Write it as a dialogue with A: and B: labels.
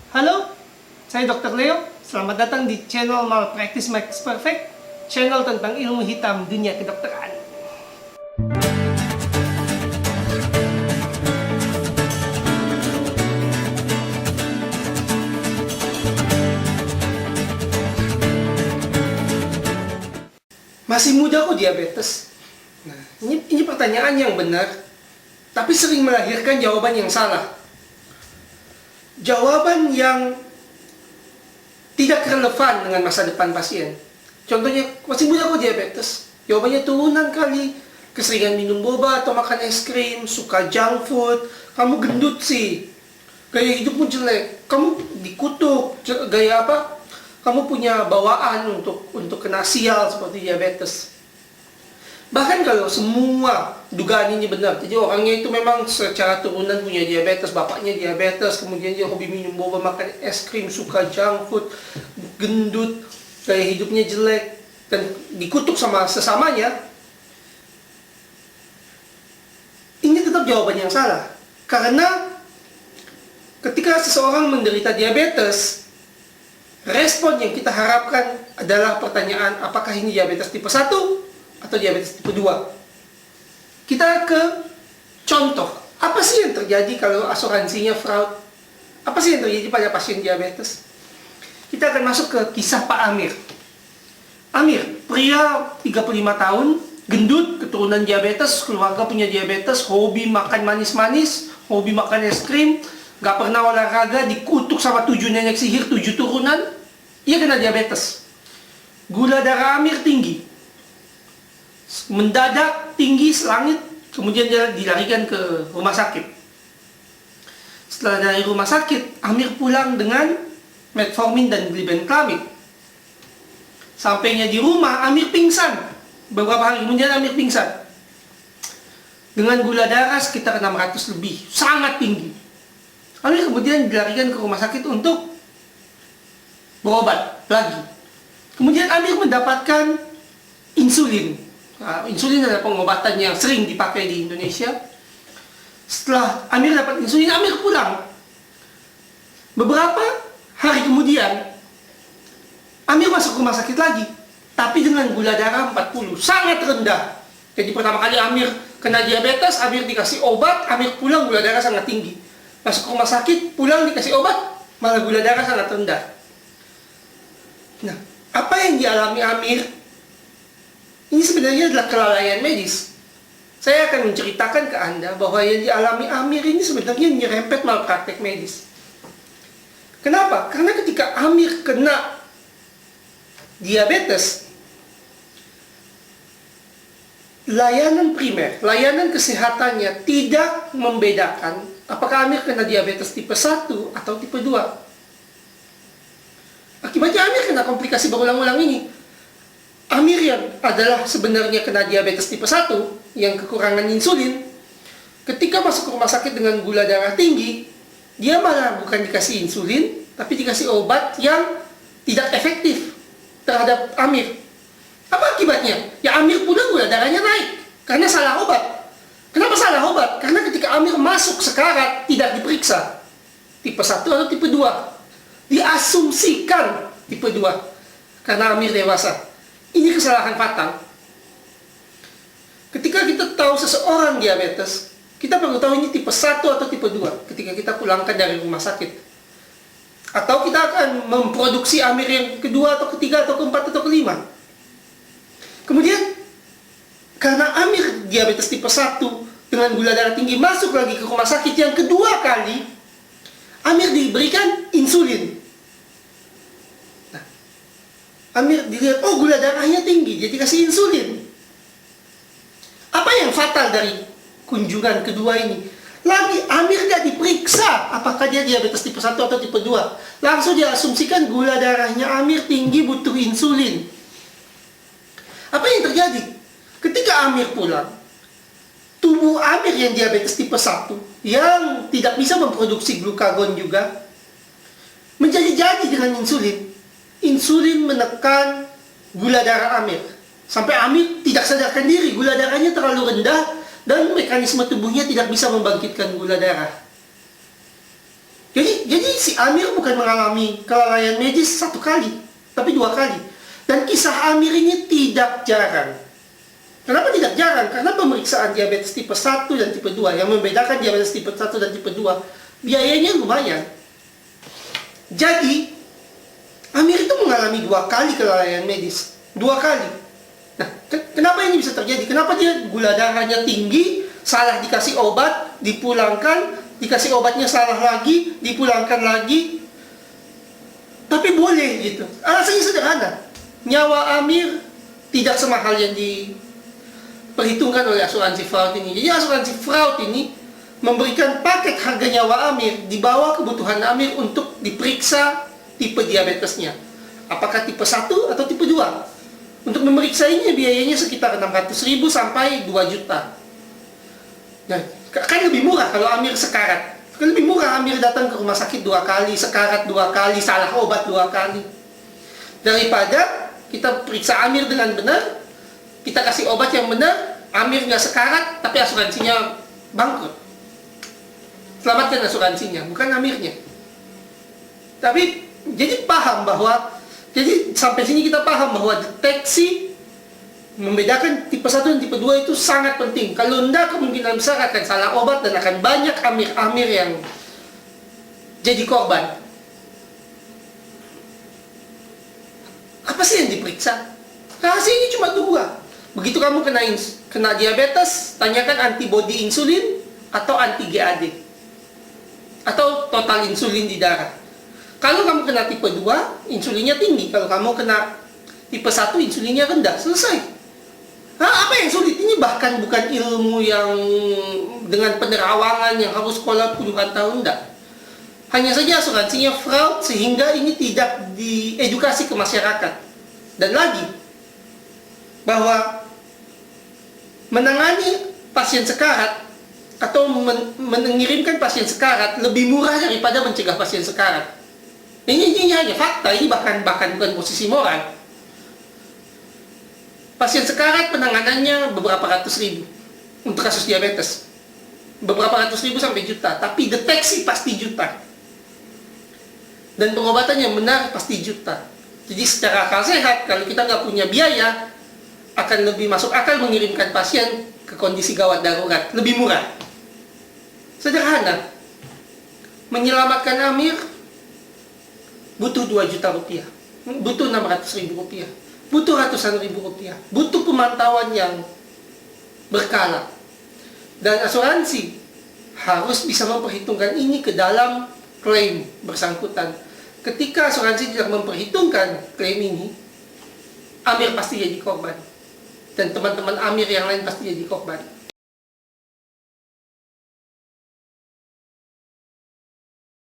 A: Halo, saya Dr. Leo. Selamat datang di channel Malpractice Makes Perfect, channel tentang ilmu hitam dunia kedokteran. Masih muda kok diabetes? Nah, ini pertanyaan yang benar, tapi sering melahirkan jawaban yang salah. Jawaban yang tidak relevan dengan masa depan pasien. Contohnya, masih muda kok diabetes? Jawabannya turunan kali, keseringan minum boba atau makan es krim, suka junk food, kamu gendut sih, gaya hidupmu jelek, kamu dikutuk, gaya apa? Kamu punya bawaan untuk kena sial seperti diabetes. Bahkan kalau semua dugaan ini benar, jadi orangnya itu memang secara turunan punya diabetes, bapaknya diabetes, kemudian dia hobi minum boba, makan es krim, suka junk food, gendut, gaya hidupnya jelek, dan dikutuk sama sesamanya, ini tetap jawaban yang salah. Karena ketika seseorang menderita diabetes, respon yang kita harapkan adalah pertanyaan, apakah ini diabetes tipe 1 atau diabetes tipe 2. Kita ke contoh, apa sih yang terjadi kalau asuransinya fraud? Apa sih yang terjadi pada pasien diabetes? Kita akan masuk ke kisah Pak Amir. Amir, pria 35 tahun, gendut, keturunan diabetes, keluarga punya diabetes, hobi makan manis-manis, hobi makan es krim, gak pernah olahraga, dikutuk sama 7 nenek sihir, 7 turunan, ia kena diabetes. Gula darah Amir tinggi, mendadak tinggi selangit, kemudian dia dilarikan ke rumah sakit. Setelah dari rumah sakit, Amir pulang dengan metformin dan glibenclamid. Sampainya di rumah, Amir pingsan. Beberapa hari kemudian Amir pingsan dengan gula darah sekitar 600 lebih, sangat tinggi. Amir kemudian dilarikan ke rumah sakit untuk berobat lagi. Kemudian Amir mendapatkan insulin. Nah, insulin adalah pengobatan yang sering dipakai di Indonesia. Setelah Amir dapat insulin, Amir pulang. Beberapa hari kemudian, Amir masuk rumah sakit lagi, tapi dengan gula darah 40, sangat rendah. Jadi pertama kali Amir kena diabetes, Amir dikasih obat, Amir pulang gula darah sangat tinggi. Masuk rumah sakit, pulang dikasih obat, malah gula darah sangat rendah. Nah, apa yang dialami Amir ini sebenarnya adalah kelalaian medis. Saya akan menceritakan ke Anda bahwa yang dialami Amir ini sebenarnya nyerempet malpraktek medis. Kenapa? Karena ketika Amir kena diabetes, layanan primer, layanan kesehatannya tidak membedakan apakah Amir kena diabetes tipe 1 atau tipe 2. Akibatnya Amir kena komplikasi berulang-ulang ini. Amir yang adalah sebenarnya kena diabetes tipe 1 yang kekurangan insulin, ketika masuk ke rumah sakit dengan gula darah tinggi, dia malah bukan dikasih insulin, tapi dikasih obat yang tidak efektif terhadap Amir. Apa akibatnya? Ya Amir pulang gula darahnya naik karena salah obat. Kenapa salah obat? Karena ketika Amir masuk sekarat tidak diperiksa tipe 1 atau tipe 2. Diasumsikan tipe 2 karena Amir dewasa. Ini kesalahan fatal. Ketika kita tahu seseorang diabetes, kita perlu tahu ini tipe 1 atau tipe 2 ketika kita pulangkan dari rumah sakit. Atau kita akan memproduksi Amir yang kedua atau ketiga atau keempat atau kelima. Kemudian, karena Amir diabetes tipe 1 dengan gula darah tinggi masuk lagi ke rumah sakit yang kedua kali, Amir diberikan insulin. Amir dilihat, oh gula darahnya tinggi, jadi kasih insulin. Apa yang fatal dari kunjungan kedua ini? Lagi Amir gak diperiksa apakah dia diabetes tipe 1 atau tipe 2. Langsung dia asumsikan gula darahnya Amir tinggi, butuh insulin. Apa yang terjadi? Ketika Amir pulang, tubuh Amir yang diabetes tipe 1 yang tidak bisa memproduksi glukagon juga menjadi-jadi dengan insulin. Insulin menekan gula darah Amir sampai Amir tidak sadarkan diri, gula darahnya terlalu rendah dan mekanisme tubuhnya tidak bisa membangkitkan gula darah. Jadi si Amir bukan mengalami kelalaian medis 1 kali, tapi 2 kali. Dan kisah Amir ini tidak jarang. Kenapa tidak jarang? Karena pemeriksaan diabetes tipe 1 dan tipe 2, yang membedakan diabetes tipe 1 dan tipe 2, biayanya lumayan. Jadi, Amir itu mengalami 2 kali kelalaian medis. 2 kali. Nah, kenapa ini bisa terjadi? Kenapa dia gula darahnya tinggi, salah dikasih obat, dipulangkan, dikasih obatnya salah lagi, dipulangkan lagi. Tapi boleh gitu. Alasannya sederhana. Nyawa Amir tidak semahal yang diperhitungkan oleh asuransi fraud ini. Jadi asuransi fraud ini memberikan paket harga nyawa Amir di bawah kebutuhan Amir untuk diperiksa tipe diabetesnya. Apakah tipe 1 atau tipe 2? Untuk memeriksa ini biayanya sekitar 600.000 sampai 2 juta. Nah, kan lebih murah kalau Amir sekarat. Kan lebih murah Amir datang ke rumah sakit 2 kali, sekarat 2 kali, salah obat 2 kali. Daripada kita periksa Amir dengan benar, kita kasih obat yang benar, Amir nggak sekarat, tapi asuransinya bangkrut. Selamatkan asuransinya, bukan Amirnya. Tapi, jadi sampai sini kita paham bahwa deteksi membedakan tipe 1 dan tipe 2 itu sangat penting. Kalau enggak, kemungkinan besar akan salah obat dan akan banyak Amir-Amir yang jadi korban. Apa sih yang diperiksa? Rahasianya cuma 2. Begitu kamu kena diabetes, tanyakan antibodi insulin atau anti-GAD. Atau total insulin di darah. Kalau kamu kena tipe 2, insulinnya tinggi. Kalau kamu kena tipe 1, insulinnya rendah. Selesai. Apa yang sulit? Ini bahkan bukan ilmu yang dengan penerawangan yang harus sekolah puluhan tahun, enggak. Hanya saja asuransinya fraud sehingga ini tidak diedukasi ke masyarakat. Dan lagi, bahwa menangani pasien sekarat atau mengirimkan pasien sekarat lebih murah daripada mencegah pasien sekarat. Ini hanya fakta, ini bahkan bukan posisi moral. Pasien sekarat penanganannya beberapa ratus ribu untuk kasus diabetes. Beberapa ratus ribu sampai juta, tapi deteksi pasti juta. Dan pengobatan yang benar pasti juta. Jadi secara akal sehat, kalau kita nggak punya biaya, akan lebih masuk akal mengirimkan pasien ke kondisi gawat darurat, lebih murah. Sederhana. Menyelamatkan Amir butuh 2 juta rupiah, butuh 600.000 rupiah, butuh ratusan ribu rupiah, butuh pemantauan yang berkala. Dan asuransi harus bisa memperhitungkan ini ke dalam klaim bersangkutan. Ketika asuransi tidak memperhitungkan klaim ini, Amir pasti jadi korban. Dan teman-teman Amir yang lain pasti jadi korban.